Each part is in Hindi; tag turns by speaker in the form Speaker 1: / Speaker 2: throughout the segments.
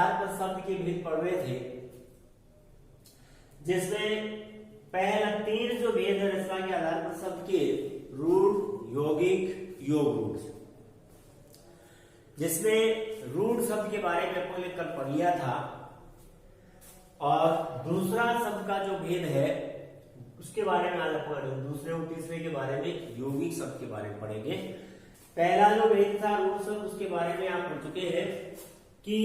Speaker 1: आधार पर शब्द के भेद पढ़ रहे थे, जिसमें पहला 3 जो भेद है रचना के आधार पर शब्द के, रूढ़, यौगिक, योग रूढ़, जिसमें रूढ़ शब्द के बारे में अपन ने कल पढ़ लिया था। और दूसरा शब्द का जो भेद है उसके बारे में आज अपन दूसरे और तीसरे के बारे में यौगिक शब्द के बारे में पढ़ेंगे। पहला जो भेद था रूढ़ शब्द, उसके बारे में आप पढ़ चुके हैं कि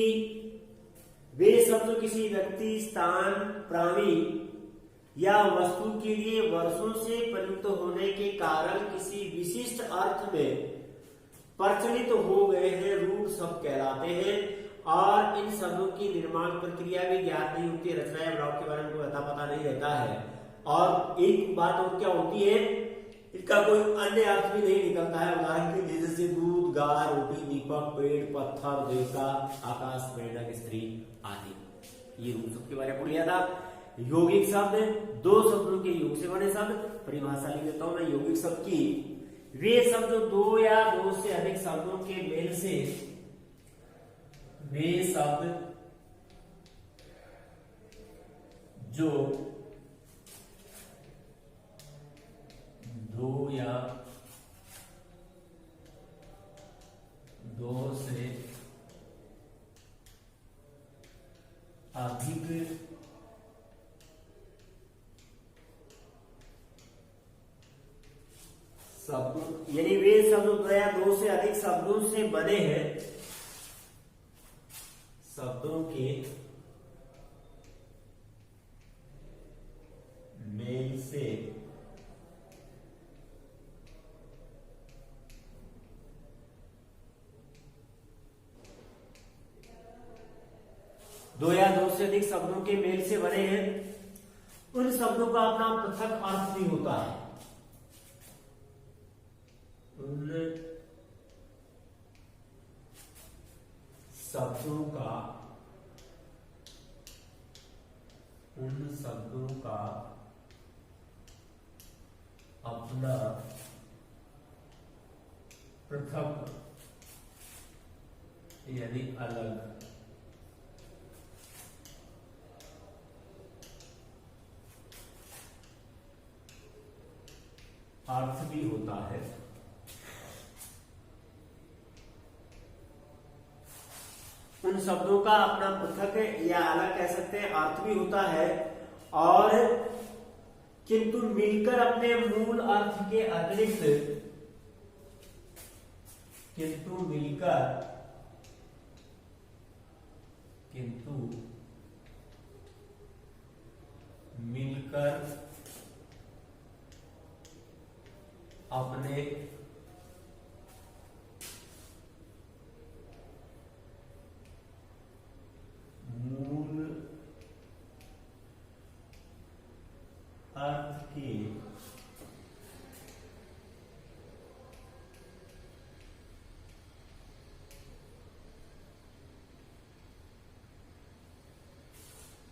Speaker 1: वे शब्द किसी व्यक्ति, स्थान, प्राणी या वस्तु के लिए वर्षों से प्रयुक्त होने के कारण किसी विशिष्ट अर्थ में प्रचलित हो गए हैं, रूढ़ शब्द कहलाते हैं। और इन शब्दों की निर्माण प्रक्रिया भी ज्ञात नहीं होती, रचना या बनावट के बारे में कोई पता नहीं रहता है। और एक बात और क्या होती है, इसका कोई अन्य अर्थ भी नहीं निकलता है। उदाहरण के लिए जैसे दूध, गाय, रोटी, दीपक, पेड़, पत्थर, देवता, आकाश, मेंढक, स्त्री आदि, ये रूढ़ शब्द के बारे में पढ़ लिया था। यौगिक शब्द 2 शब्दों के योग से बने शब्द। परिभाषा लिख देता हूं मैं यौगिक शब्द की, वे शब्द जो 2 या 2 से अधिक शब्दों के मेल से, वे शब्द जो 2 या 2 से अधिक शब्द, यानी वे शब्द 2 या 2 से अधिक शब्दों से बने हैं, शब्दों के मेल से दो या 2 से अधिक शब्दों के मेल से बने हैं। उन शब्दों का अपना पृथक अर्थ भी होता है। उन शब्दों का अपना पृथक यानी अलग अर्थ भी होता है। उन शब्दों का अपना पृथक या अलग कह सकते हैं अर्थ भी होता है, और किंतु मिलकर अपने मूल अर्थ के अतिरिक्त, किंतु मिलकर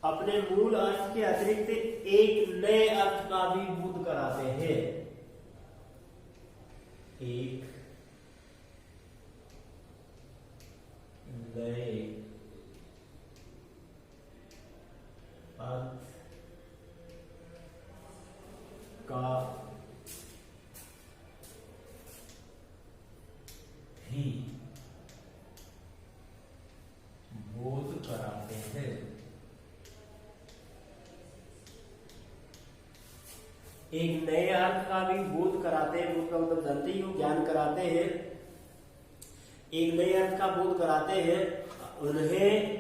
Speaker 1: अपने मूल अर्थ के अतिरिक्त एक नए अर्थ का भी बोध कराते हैं। एक नए अर्थ का भी बोध कराते हैं। एक नए अर्थ का भी बोध कराते हैं, बोध का मतलब जानते ही हो, ज्ञान कराते हैं। एक नए अर्थ का बोध कराते हैं, उन्हें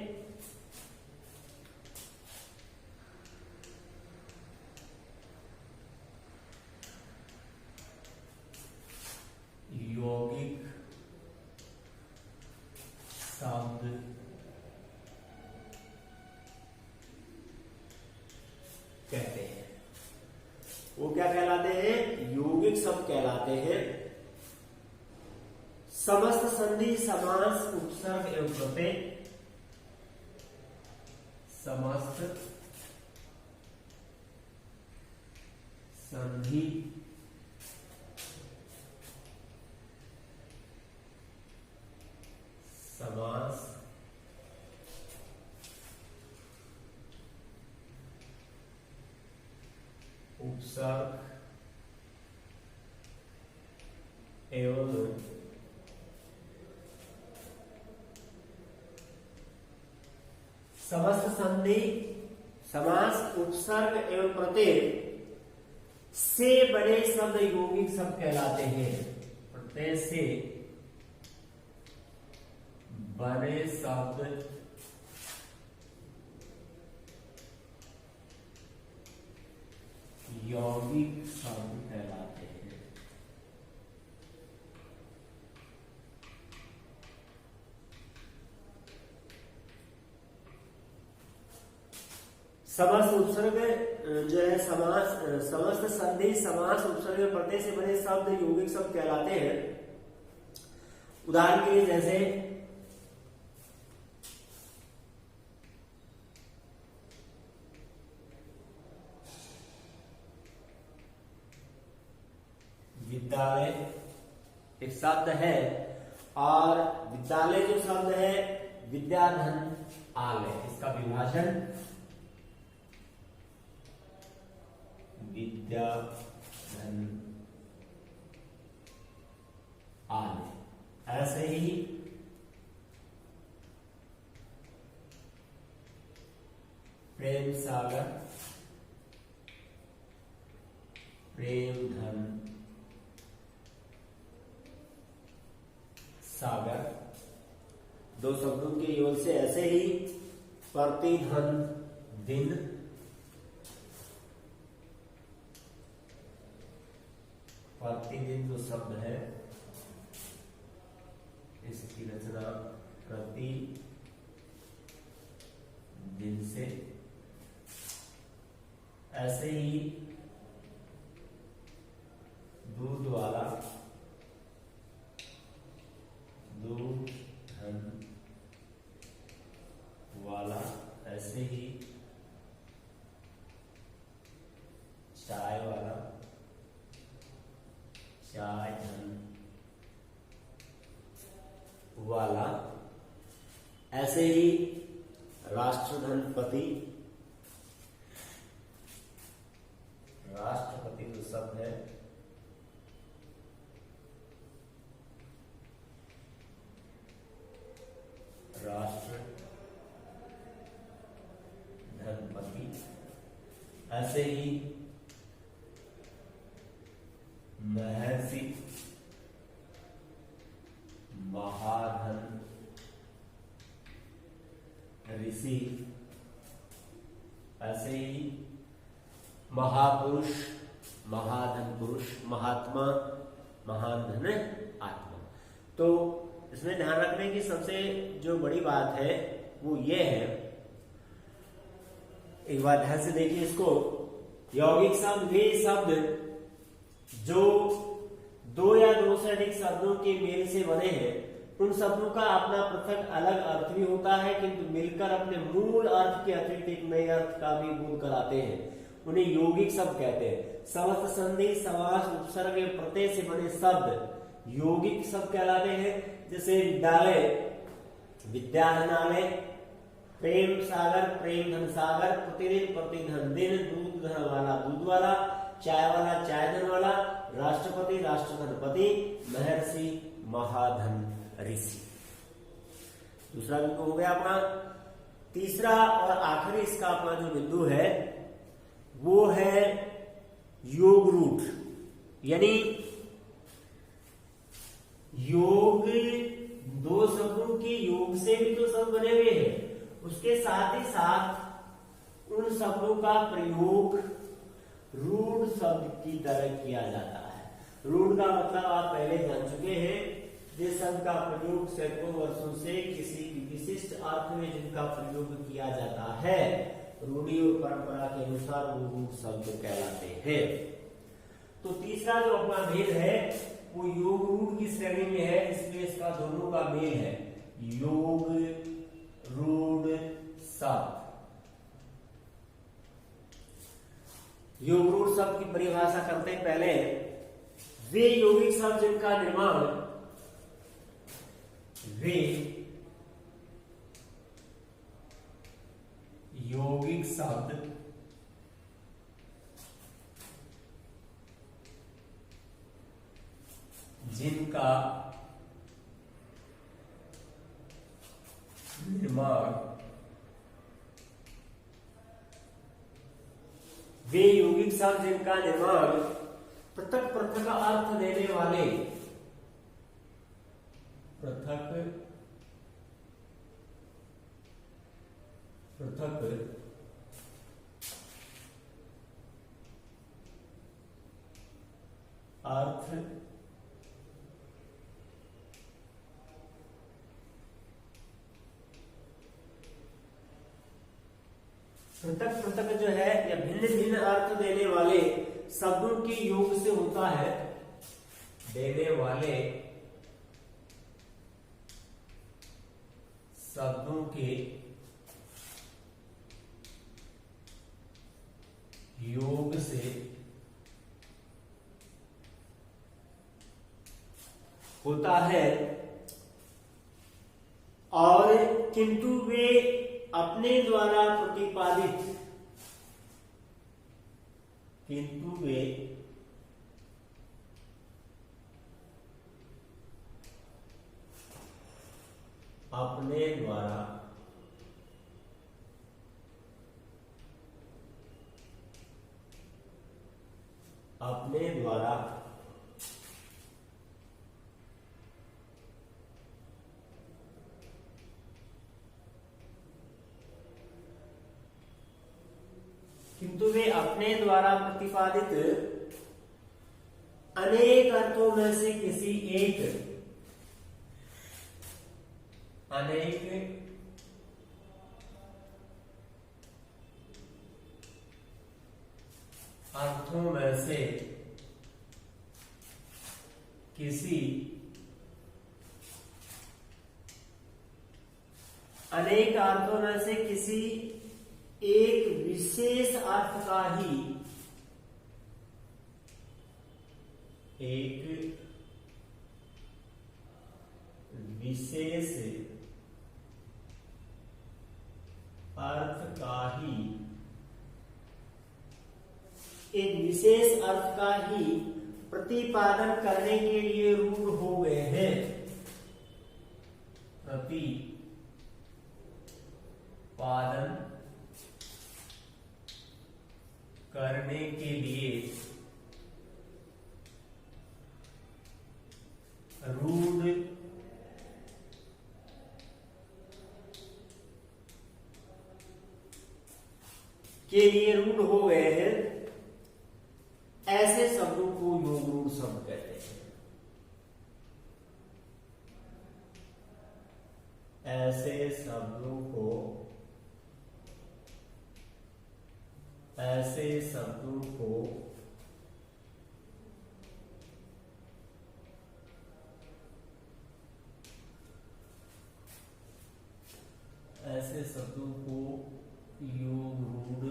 Speaker 1: यौगिक शब्द कहते हैं। वो क्या कहलाते हैं? यौगिक शब्द कहलाते हैं। समस्त संधि, समास, उपसर्ग एवं प्रत्यय, समस्त संधि, समास, उपसर्ग एवं समस्त संधि समास उपसर्ग एवं प्रत्यय से बने शब्द यौगिक शब्द कहलाते हैं। प्रत्यय से बने शब्द यौगिक शब्द कहलाते हैं। समस्त उपसर्ग जो है समास समस्त संधि समास उपसर्ग प्रत्यय से बने शब्द यौगिक शब्द कहलाते हैं। उदाहरण के लिए जैसे विद्यालय एक शब्द है और विद्यालय जो शब्द है विद्याधन आलय, इसका विभाजन विद्याधन आलय। ऐसे ही प्रेम सागर प्रेम धन सागर, दो शब्दों के योग से। ऐसे ही प्रतिधन दिन, प्रतिदिन जो शब्द है इसकी रचना प्रति दिन से। ऐसे ही दूध वाला दूध धन वाला। ऐसे ही चाय वाला चाय धन वाला। ऐसे ही राष्ट्रधनपति राष्ट्रपति जो शब्द है राष्ट्र धनपति। ऐसे ही महर्षि महाधन ऋषि। ऐसे ही महापुरुष महाधन पुरुष, महात्मा महान धन आत्मा। तो इसमें ध्यान रखने की सबसे जो बड़ी बात है वो ये है, एक बार ध्यान से देखिए इसको। यौगिक शब्द वे शब्द जो दो या दो से अधिक शब्दों के मेल से बने हैं। उन शब्दों का अपना पृथक अलग अर्थ भी होता है, किंतु मिलकर अपने मूल अर्थ के अतिरिक्त एक नए अर्थ का भी बोध कराते हैं। उन्हें यौगिक शब्द कहते हैं। समस्त संधि समास उपसर्ग प्रत्यय से बने शब्द यौगिक शब्द कहलाते हैं। जैसे विद्यालय विद्याधनालय, प्रेम सागर प्रेम धन सागर, प्रतिदिन प्रतिधन दिन, दूध धन वाला दूध वाला, चाय वाला चाय धन वाला, राष्ट्रपति राष्ट्रधनपति, महर्षि महाधन ऋषि। दूसरा बिंदु हो गया अपना। तीसरा और आखिरी इसका अपना जो बिंदु है वो है योग रूट, यानी योग दो शब्दों के योग से भी तो शब्द बने हुए हैं, उसके साथ ही साथ उन शब्दों का प्रयोग रूढ़ शब्द की तरह किया जाता है। रूढ़ का मतलब आप पहले जान चुके हैं, जिस शब्द का प्रयोग सैकड़ों वर्षों से किसी विशिष्ट अर्थ में जिनका प्रयोग किया जाता है, रूढ़ी और परंपरा के अनुसार वो रूढ़ शब्द कहलाते हैं। तो तीसरा जो अपना भेद है वो योग रूढ़ की श्रेणी में है, इसलिए इसका दोनों का मेल है, योग रूढ़ शब्द। योग रूढ़ शब्द की परिभाषा करते हैं पहले। वे यौगिक शब्द जिनका निर्माण वे यौगिक शब्द जिनका निर्माण वे यौगिक शब्द जिनका निर्माण पृथक पृथक अर्थ देने वाले पृथक पृथक अर्थ पृथक पृथक जो है या भिन्न भिन्न अर्थ देने वाले शब्दों के योग से होता है। देने वाले शब्दों के योग से होता है, और किंतु वे अपने द्वारा प्रतिपादित किंतु वे अपने द्वारा किंतु वे अपने द्वारा प्रतिपादित अनेक अर्थों में से किसी एक अनेक अर्थों में से किसी अनेक अर्थों में से किसी एक विशेष अर्थ का ही एक विशेष अर्थ का ही प्रतिपादन करने के लिए रूढ़ हो गए हैं। प्रतिपादन करने के लिए रूढ़ हो गए हैं। ऐसे शब्दों को योग रूढ़ शब्द कहते हैं। ऐसे शब्दों को ऐसे शब्दों को योग रूढ़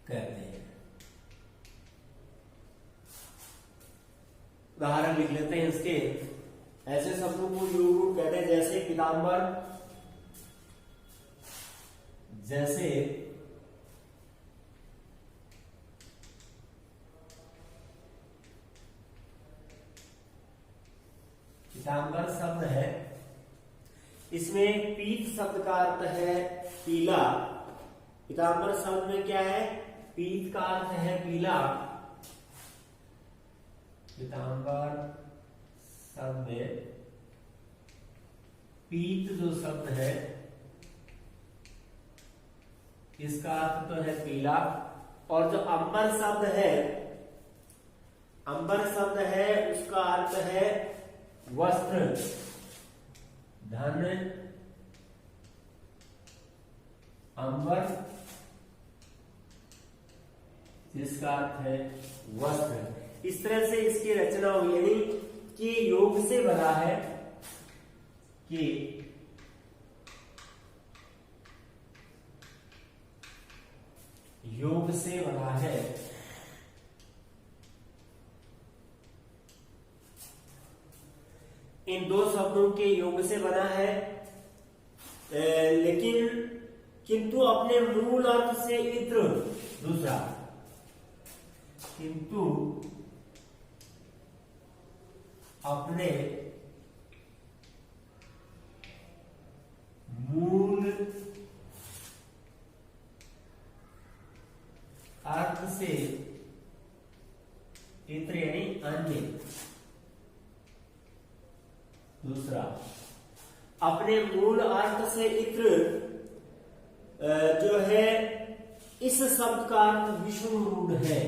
Speaker 1: कहते हैं। उदाहरण लिख लेते हैं इसके। ऐसे शब्दों को योग रूढ़ कहते हैं जैसे पीताम्बर, जैसे पीताम्बर शब्द है, इसमें पीत शब्द का अर्थ है पीला। पीताम्बर शब्द में क्या है? पीत का अर्थ है पीला। पीताम्बर शब्द में पीत जो शब्द है इसका अर्थ तो है पीला। और जो अंबर शब्द है, अंबर शब्द है उसका अर्थ है वस्त्र, धन, अंबर जिसका अर्थ है वस्त्र। इस तरह से इसकी रचना हुई, यानी कि योग से बना है कि योग से बना है इन दो शब्दों के योग से बना है। लेकिन किंतु अपने मूल अर्थ से इत्र। दूसरा, किंतु अपने मूल अर्थ से इत्र यानी अन्य। दूसरा, अपने मूल अर्थ से इत्र जो है इस शब्द का अर्थ विष्णु रूढ़ है।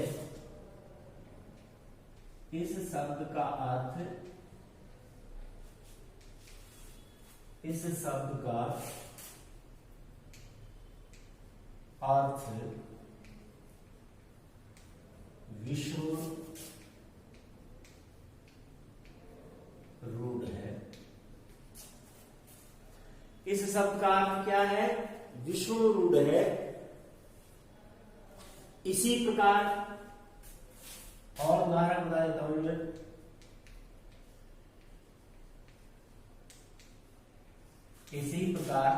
Speaker 1: इस शब्द का अर्थ, इस शब्द का अर्थ विष्णु रूढ़ है। इस शब्द का अर्थ क्या है? विष्णु रूढ़ है। इसी प्रकार और उदाहरण बता देता हूं मैं। इसी प्रकार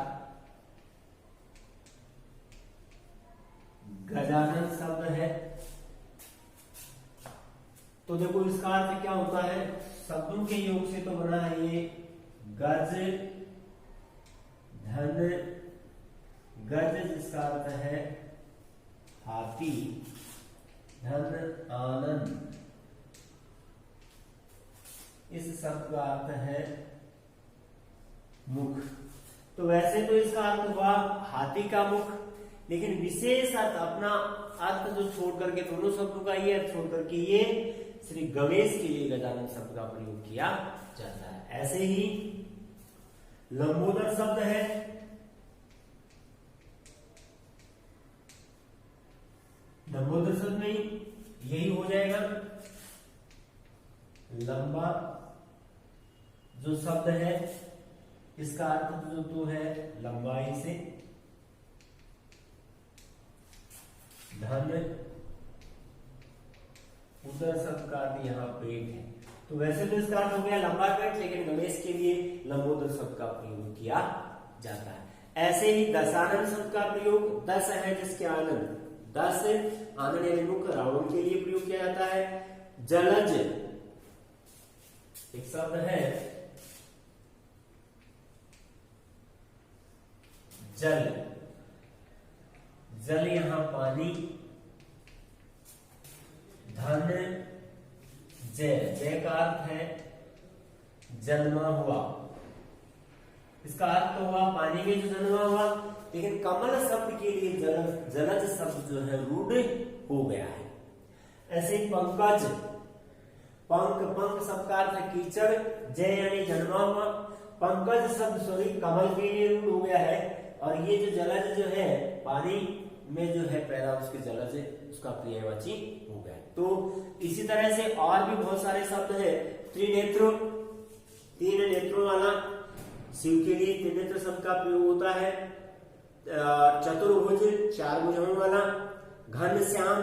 Speaker 1: गजानन शब्द है। तो देखो इसका अर्थ क्या होता है? शब्दों के योग से तो बना है ये गज धन गज, जिसका अर्थ है हाथी, धन आनंद। इस शब्द का अर्थ है मुख। तो वैसे तो इसका अर्थ हुआ हाथी का मुख, लेकिन विशेष अर्थ अपना अर्थ जो छोड़ करके, दोनों शब्दों का ये अर्थ छोड़ करके ये श्री गणेश के लिए गजानन शब्द का प्रयोग किया जाता है। ऐसे ही लंबोदर शब्द है। लंबोदर शब्द में यही हो जाएगा। लंबा जो शब्द है इसका अर्थ जो तो है लंबाई से। धन उदर शब्द का अर्थ यहाँ पेट है। तो वैसे तो इसका अर्थ हो गया लंबा पेट, लेकिन गणेश के लिए लंबोदर शब्द का प्रयोग किया जाता है। ऐसे ही दशानन शब्द का प्रयोग, दस है जिसके आनंद, दस आनंद यानी मुख, रावण के लिए प्रयोग किया जाता है। जलज एक शब्द है, जल, जल यहां पानी। धन जय, जय का अर्थ है जन्मा हुआ। इसका अर्थ तो हुआ पानी में जो जन्मा हुआ, लेकिन कमल शब्द के लिए जलज शब्द जो है रूढ़ हो गया है। ऐसे ही पंकज, पंक, पंक शब्द का अर्थ है कीचड़, जय यानी जन्मा हुआ। पंकज शब्द सॉरी कमल के लिए रूढ़ हो गया है। और ये जो जलज जो है पानी में जो है पैदा, उसके जलज उसका पर्यायवाची हो गया। तो इसी तरह से और भी बहुत सारे शब्द है। त्रिनेत्र, तीन नेत्रों वाला, शिव के लिए त्रिनेत्र शब्द का प्रयोग होता है। चतुर्भुज, चार भुजाओं वाला। घन श्याम,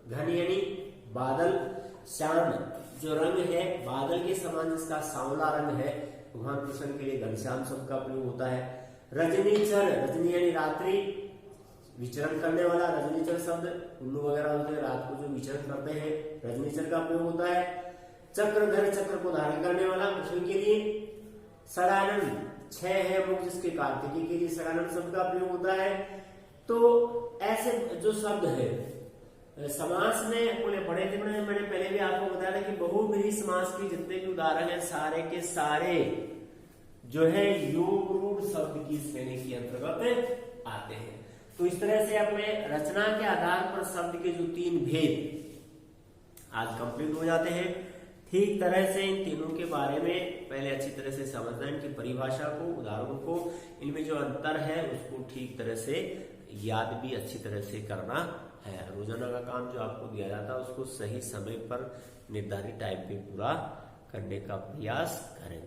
Speaker 1: घन यानी बादल, श्याम जो रंग है बादल के समान जिसका सांवला रंग है, भगवान कृष्ण के लिए घनश्याम शब्द का प्रयोग होता है। रजनीचर, रजनी यानी रात्रि, विचरण करने वाला रजनीचर शब्द, उल्लू वगैरह होते हैं रात को जो विचरण करते हैं, रजनीचर का प्रयोग होता है। चक्रधर, चक्र को धारण करने वाला कृष्ण के लिए। षडानन, छह है मुख जिसके कार्तिकी के लिए षडानन शब्द का प्रयोग होता है। तो ऐसे जो शब्द है समास में पढ़े थे मैंने पहले भी आपको बताया था कि बहुव्रीहि समास के जितने भी उदाहरण है सारे के सारे जो है योग रूढ़ शब्द की श्रेणी के अंतर्गत आते हैं। तो इस तरह से अपने रचना के आधार पर शब्द के जो तीन भेद आज कंप्लीट हो जाते हैं। ठीक तरह से इन तीनों के बारे में पहले अच्छी तरह से समझना, इनकी परिभाषा को, उदाहरणों को, इनमें जो अंतर है उसको ठीक तरह से याद भी अच्छी तरह से करना है। रोजाना का काम जो आपको दिया जाता है उसको सही समय पर निर्धारित टाइम पे पूरा करने का प्रयास करें।